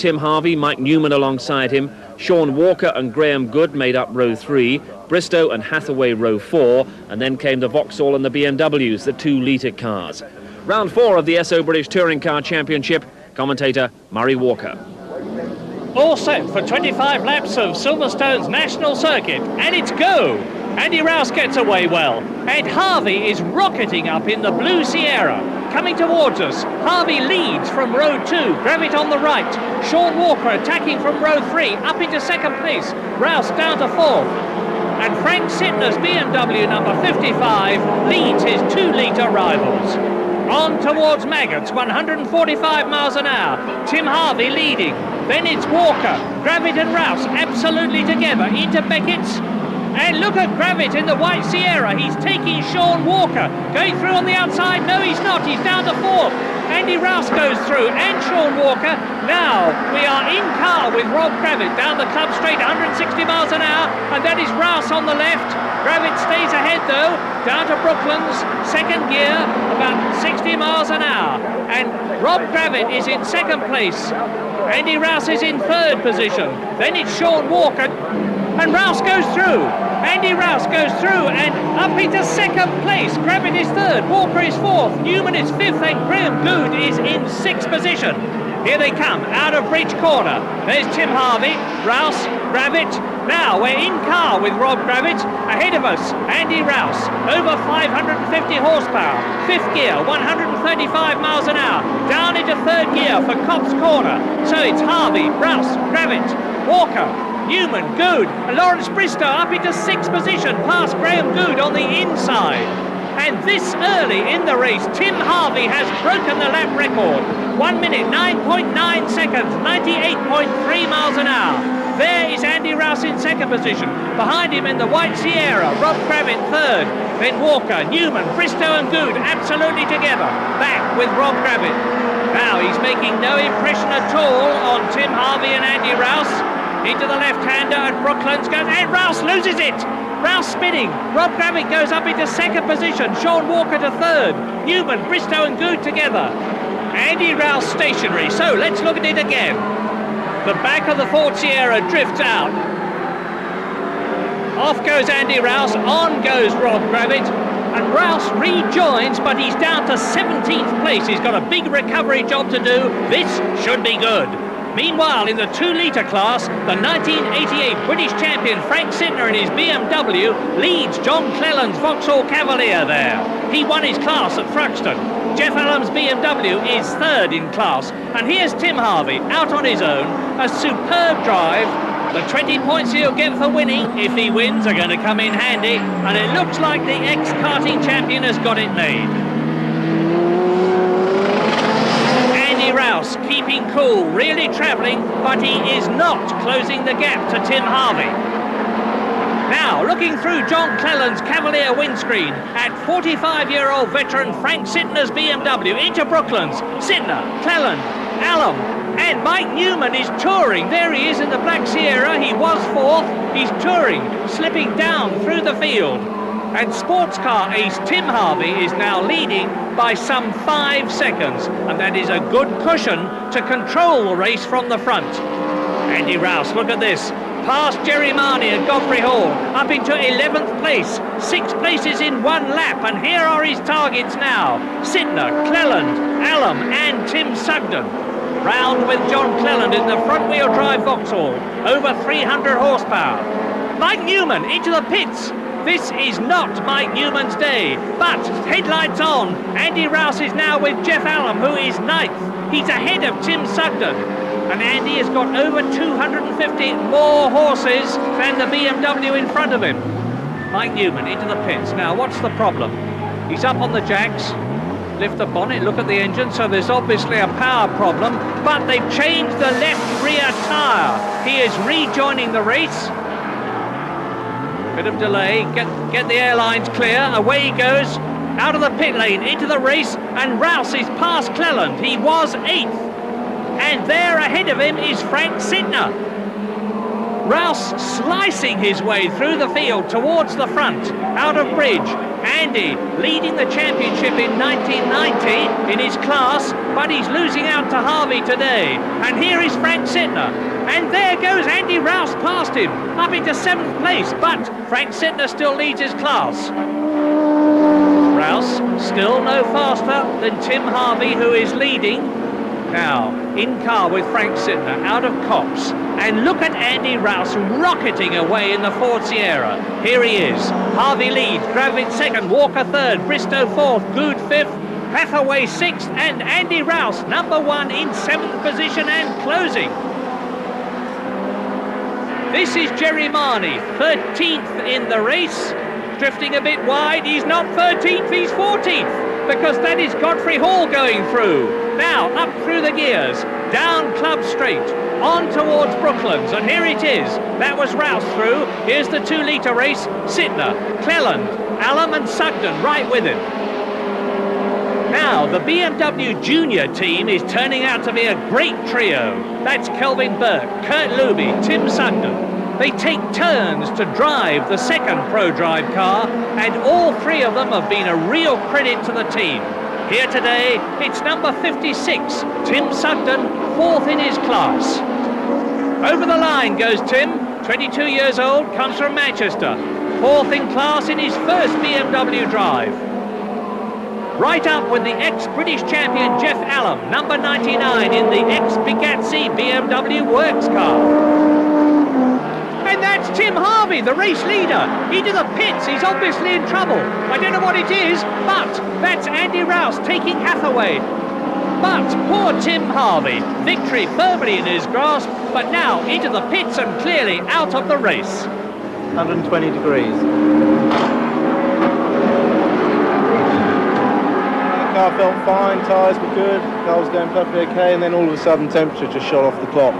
Tim Harvey, Mike Newman alongside him. Sean Walker and Graham Good made up row 3. Bristow and Hathaway row 4. And then came the Vauxhall and the BMWs, the 2-litre cars. Round 4 of the SO British Touring Car Championship. Commentator Murray Walker. All set for 25 laps of Silverstone's national circuit, and it's go! Andy Rouse gets away well, and Harvey is rocketing up in the Blue Sierra. Coming towards us, Harvey leads from row 2, Gravett on the right. Sean Walker attacking from row 3, up into second place. Rouse down to 4th. And Frank Sittner's BMW number 55 leads his 2-litre rivals. On towards Maggots, 145 miles an hour. Tim Harvey leading. Then it's Walker, Gravett and Rouse absolutely together into Beckett's. And look at Gravett in the White Sierra. He's taking Sean Walker. Going through on the outside. No, he's not. He's down to 4th. Andy Rouse goes through and Sean Walker. Now we are in car with Rob Gravett down the club straight, 160 miles an hour. And that is Rouse on the left. Gravett stays ahead though, down to Brooklands, second gear, about 60 miles an hour. And Rob Gravett is in second place. Andy Rouse is in third position. Then it's Sean Walker. And Rouse goes through. Andy Rouse goes through and up into second place. Gravett is third, Walker is 4th, Newman is 5th, and Graham Good is in 6th position. Here they come, out of Bridge Corner. There's Tim Harvey, Rouse, Gravett. Now we're in car with Rob Gravett. Ahead of us, Andy Rouse, over 550 horsepower. 5th gear, 135 miles an hour. Down into 3rd gear for Cops Corner. So it's Harvey, Rouse, Gravett, Walker, Newman, Good, and Lawrence Bristow up into 6th position, past Graham Good on the inside. And this early in the race, Tim Harvey has broken the lap record. 1 minute, 9.9 seconds, 98.3 miles an hour. There is Andy Rouse in second position. Behind him in the White Sierra, Rob Gravett third. Then Walker, Newman, Bristow and Good absolutely together. Back with Rob Gravett. Now he's making no impression at all on Tim Harvey and Andy Rouse. Into the left-hander and Brooklands goes, and Rouse loses it! Rouse spinning, Rob Gravett goes up into second position, Sean Walker to third, Newman, Bristow and Good together. Andy Rouse stationary, so let's look at it again. The back of the Ford Sierra drifts out. Off goes Andy Rouse, on goes Rob Gravett, and Rouse rejoins, but he's down to 17th place. He's got a big recovery job to do. This should be good. Meanwhile, in the 2-litre class, the 1988 British champion Frank Sittner in his BMW leads John Clelland's Vauxhall Cavalier there. He won his class at Thruxton. Jeff Allen's BMW is third in class. And here's Tim Harvey out on his own. A superb drive. The 20 points he'll get for winning, if he wins, are going to come in handy. And it looks like the ex-karting champion has got it made. Rouse keeping cool, really travelling, but he is not closing the gap to Tim Harvey. Now, looking through John Clelland's Cavalier windscreen at 45-year-old veteran Frank Sittner's BMW into Brooklands. Sittner, Clelland, Allen, and Mike Newman is touring. There he is in the Black Sierra. He was 4th. He's touring, slipping down through the field. And sports car ace Tim Harvey is now leading by some 5 seconds, and that is a good cushion to control the race from the front. Andy Rouse, look at this, past Jerry Marnie at Godfrey Hall, up into 11th place, 6 places in 1 lap, and here are his targets now. Sittner, Clelland, Allen and Tim Sugden. Round with John Clelland in the front-wheel drive Vauxhall, over 300 horsepower. Mike Newman into the pits. This is not Mike Newman's day, but headlights on. Andy Rouse is now with Jeff Allen, who is 9th. He's ahead of Tim Sugden. And Andy has got over 250 more horses than the BMW in front of him. Mike Newman into the pits. Now, what's the problem? He's up on the jacks. Lift the bonnet, look at the engine, so there's obviously a power problem, but they've changed the left rear tyre. He is rejoining the race. Bit of delay, get the airlines clear, away he goes, out of the pit lane, into the race, and Rouse is past Clelland. He was 8th, and there ahead of him is Frank Sittner. Rouse slicing his way through the field towards the front, out of bridge. Andy leading the championship in 1990 in his class, but he's losing out to Harvey today. And here is Frank Sittner. And there goes Andy Rouse past him, up into 7th place, but Frank Sittner still leads his class. Rouse still no faster than Tim Harvey, who is leading. Now, in car with Frank Sittner, out of copse. And look at Andy Rouse rocketing away in the Ford Sierra. Here he is. Harvey leads, Gravett second, Walker third, Bristow fourth, Good fifth, Hathaway sixth, and Andy Rouse, number one, in 7th position and closing. This is Jerry Marnie, 13th in the race. Drifting a bit wide. He's not 13th, he's 14th, because that is Godfrey Hall going through. Now, up through the gears, down Club Straight, on towards Brooklands, and here it is. That was Rouse through. Here's the 2 litre race. Sittner, Cleland, Allam and Sugden right with him. Now, the BMW Junior team is turning out to be a great trio. That's Kelvin Burke, Kurt Luby, Tim Sugden. They take turns to drive the second ProDrive car, and all 3 of them have been a real credit to the team. Here today, it's number 56, Tim Sugden, 4th in his class. Over the line goes Tim, 22 years old, comes from Manchester, 4th in class in his first BMW drive. Right up with the ex-British champion Jeff Allam, number 99 in the ex-Bugatti BMW works car. And that's Tim Harvey, the race leader. Into the pits, he's obviously in trouble. I don't know what it is, but that's Andy Rouse taking Hathaway. But poor Tim Harvey, victory firmly in his grasp, but now into the pits and clearly out of the race. 120 degrees. The car felt fine, tyres were good, the car was going perfectly okay, and then all of a sudden temperature just shot off the clock,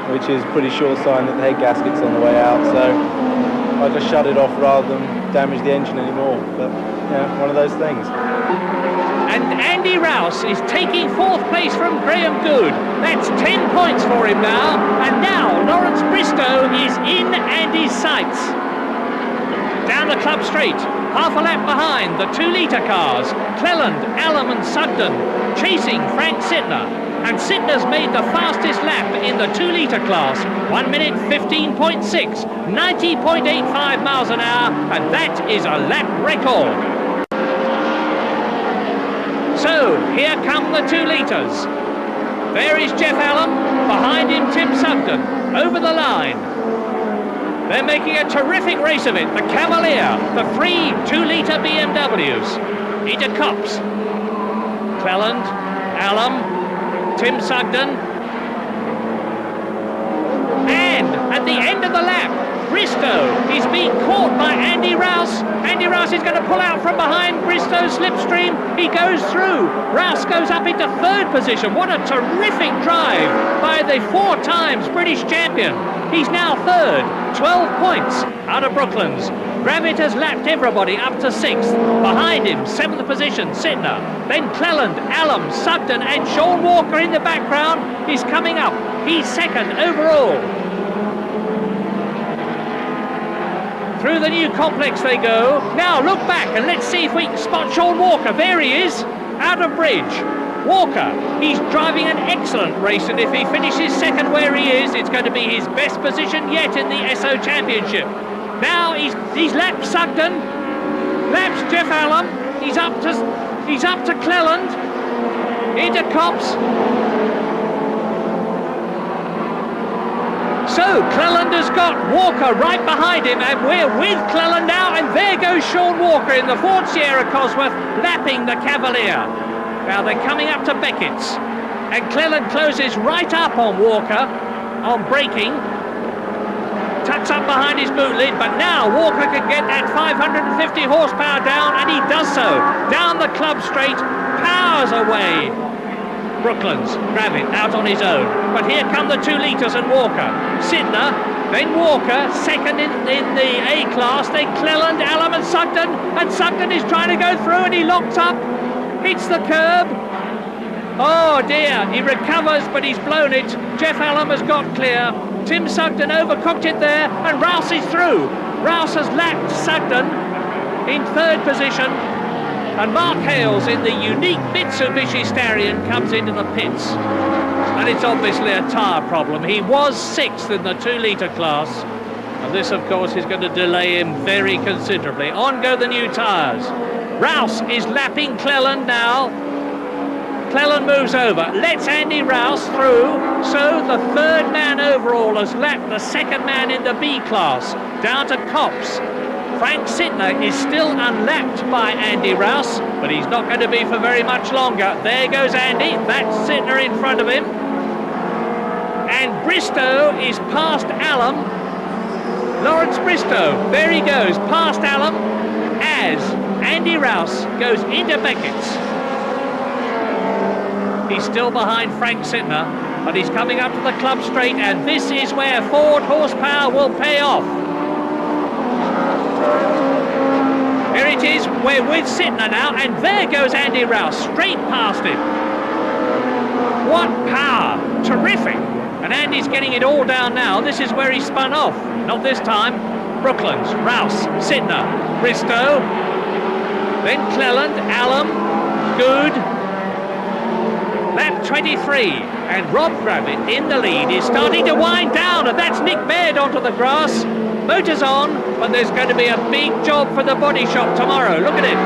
which is a pretty sure sign that the head gasket's on the way out, so I just shut it off rather than damage the engine anymore. But, yeah, one of those things. And Andy Rouse is taking 4th place from Graham Good. That's 10 points for him now. And now Lawrence Bristow is in Andy's sights. Down the Club Straight, half a lap behind the 2 litre cars. Cleland, Allam and Sugden chasing Frank Sittner. And Sittner's made the fastest lap in the 2 litre class. 1 minute 15.6, 90.85 miles an hour, and that is a lap record. So, here come the 2 litres. There is Jeff Allam, behind him Tim Sugden, over the line. They're making a terrific race of it. The Cavalier, the 3 2 litre BMWs. Into Copse. Cleland, Allam, Tim Sugden. And at the end of the lap, Bristow is being caught by Andy Rouse. Andy Rouse is going to pull out from behind Bristow's slipstream. He goes through. Rouse goes up into 3rd position. What a terrific drive by the 4 times British champion. He's now 3rd, 12 points out of Brooklands. Gravett has lapped everybody up to 6th. Behind him, 7th position, Sittner. Then Cleland, Allam, Sugden and Sean Walker in the background is coming up. He's 2nd overall. Through the new complex they go. Now look back and let's see if we can spot Sean Walker. There he is, out of bridge. Walker, he's driving an excellent race, and if he finishes 2nd where he is, it's going to be his best position yet in the SO Championship. Now he's lapped Sugden, laps Jeff Allam, he's up to Cleland, into Copse. So Cleland has got Walker right behind him, and we're with Cleland now, and there goes Sean Walker in the Ford Sierra Cosworth, lapping the Cavalier. Now they're coming up to Beckett's, and Cleland closes right up on Walker on braking. Tucks up behind his boot lid, but now Walker can get that 550 horsepower down, and he does so. Down the Club Straight, powers away. Brooklands, Gravett out on his own. But here come the 2 litres and Walker. Sittner, then Walker, 2nd in the A class, then Cleland, Allam and Sugden is trying to go through, and he locks up, hits the curb. Oh dear, he recovers, but he's blown it. Jeff Allam has got clear. Tim Sugden overcooked it there, and Rouse is through. Rouse has lapped Sugden in third position, and Mark Hales in the unique Mitsubishi Starion comes into the pits. And it's obviously a tyre problem. He was 6th in the 2-litre class, and this, of course, is going to delay him very considerably. On go the new tyres. Rouse is lapping Cleland now. Cleland moves over, lets Andy Rouse through, so the third man overall has lapped the second man in the B class, down to Copse. Frank Sittner is still unlapped by Andy Rouse, but he's not going to be for very much longer. There goes Andy, that's Sittner in front of him. And Bristow is past Allam. Lawrence Bristow, there he goes, past Allam, as Andy Rouse goes into Beckett's. He's still behind Frank Sittner, but he's coming up to the club straight, and this is where Ford horsepower will pay off. Here it is, we're with Sittner now, and there goes Andy Rouse, straight past him. What power, terrific. And Andy's getting it all down now. This is where he spun off, not this time. Brooklands, Rouse, Sittner, Bristow, then Cleland, Allam, Good. Lap 23, and Rob Gravitt in the lead is starting to wind down, and that's Nick Baird onto the grass. Motor's on, but there's going to be a big job for the body shop tomorrow. Look at it.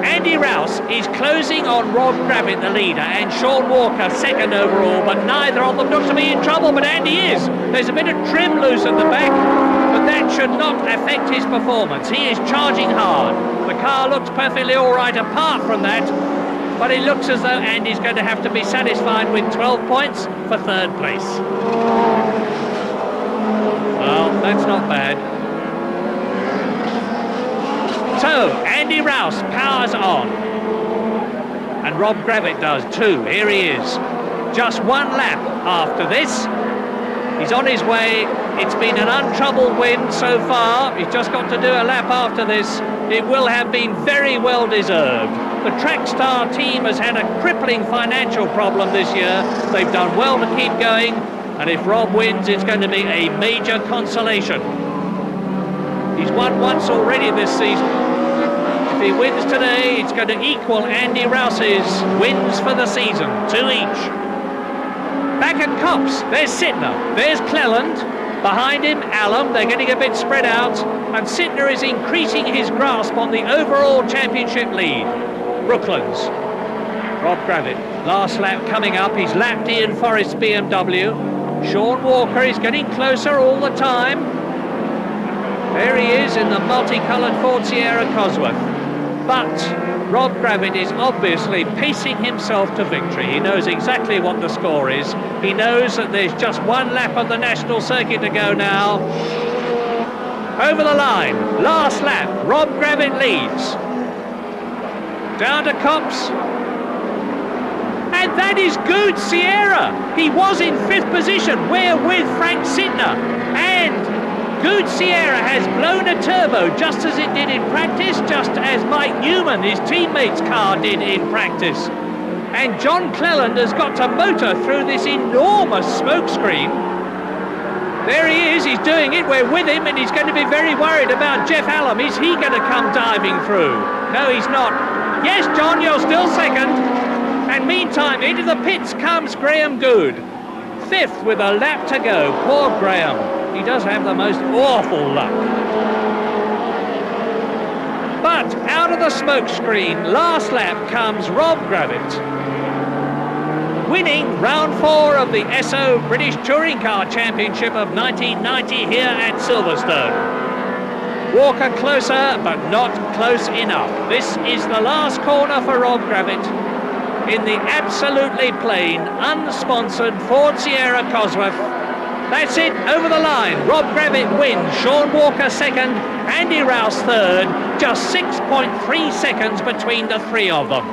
Andy Rouse is closing on Rob Gravitt, the leader, and Sean Walker second overall, but neither of them looks to be in trouble, but Andy is. There's a bit of trim loose at the back, but that should not affect his performance. He is charging hard. The car looks perfectly all right apart from that, but it looks as though Andy's going to have to be satisfied with 12 points for third place. Well, that's not bad. So, Andy Rouse powers on. And Rob Gravitt does too. Here he is. Just one lap after this. He's on his way. It's been an untroubled win so far. He's just got to do a lap after this. It will have been very well deserved. The Trackstar team has had a crippling financial problem this year. They've done well to keep going, and if Rob wins, it's going to be a major consolation. He's won once already this season. If he wins today, it's going to equal Andy Rouse's wins for the season, 2 each. Back at Copse, there's Sittner, there's Cleland, behind him Allam. They're getting a bit spread out, and Sittner is increasing his grasp on the overall championship lead. Brooklands, Rob Gravitt, last lap coming up. He's lapped Ian Forrest's BMW. Sean Walker is getting closer all the time. There he is in the multicoloured Ford Sierra Cosworth. But Rob Gravitt is obviously pacing himself to victory. He knows exactly what the score is. He knows that there's just one lap of the national circuit to go now. Over the line, last lap, Rob Gravitt leads. Down to Copse. And that is Good Sierra. He was in 5th position. We're with Frank Sittner. And Good Sierra has blown a turbo just as it did in practice, just as Mike Newman, his teammate's car, did in practice. And John Cleland has got to motor through this enormous smokescreen. There he is, he's doing it, we're with him, and he's going to be very worried about Jeff Allam. Is he going to come diving through? No, he's not. Yes, John, you're still second. And meantime, into the pits comes Graham Good. 5th with a lap to go. Poor Graham. He does have the most awful luck. But out of the smokescreen, last lap comes Rob Gravitt, winning round 4 of the SO British Touring Car Championship of 1990 here at Silverstone. Walker closer, but not close enough. This is the last corner for Rob Gravitt in the absolutely plain, unsponsored Ford Sierra Cosworth. That's it, over the line. Rob Gravitt wins, Sean Walker second, Andy Rouse third, just 6.3 seconds between the 3 of them.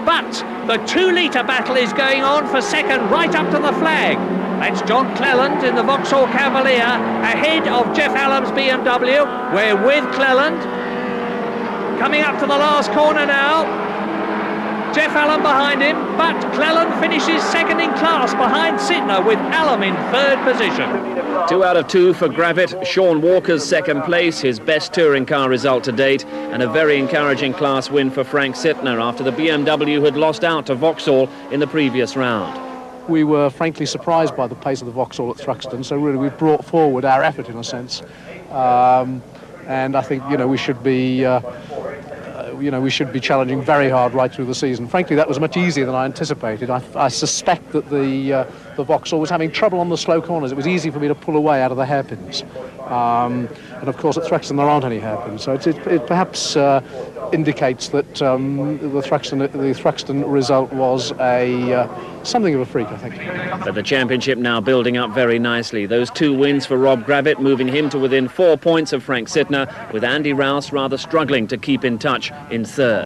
But the 2-litre battle is going on for second right up to the flag. That's John Cleland in the Vauxhall Cavalier, ahead of Jeff Allam's BMW. We're with Cleland. Coming up to the last corner now. Jeff Allen behind him, but Cleland finishes second in class behind Sidner with Allen in third position. 2 out of 2 for Gravett. Sean Walker's second place, his best touring car result to date, and a very encouraging class win for Frank Sidner after the BMW had lost out to Vauxhall in the previous round. We were frankly surprised by the pace of the Vauxhall at Thruxton, so really we've brought forward our effort in a sense. And I think, we should be challenging very hard right through the season. Frankly, that was much easier than I anticipated. I suspect that the Vauxhall was having trouble on the slow corners. It was easy for me to pull away out of the hairpins. And of course at Thruxton there aren't any hairpins, so it perhaps indicates that the Thruxton result was something of a freak, I think. But the championship now building up very nicely. Those 2 wins for Rob Gravett, moving him to within 4 points of Frank Sidner, with Andy Rouse rather struggling to keep in touch in third.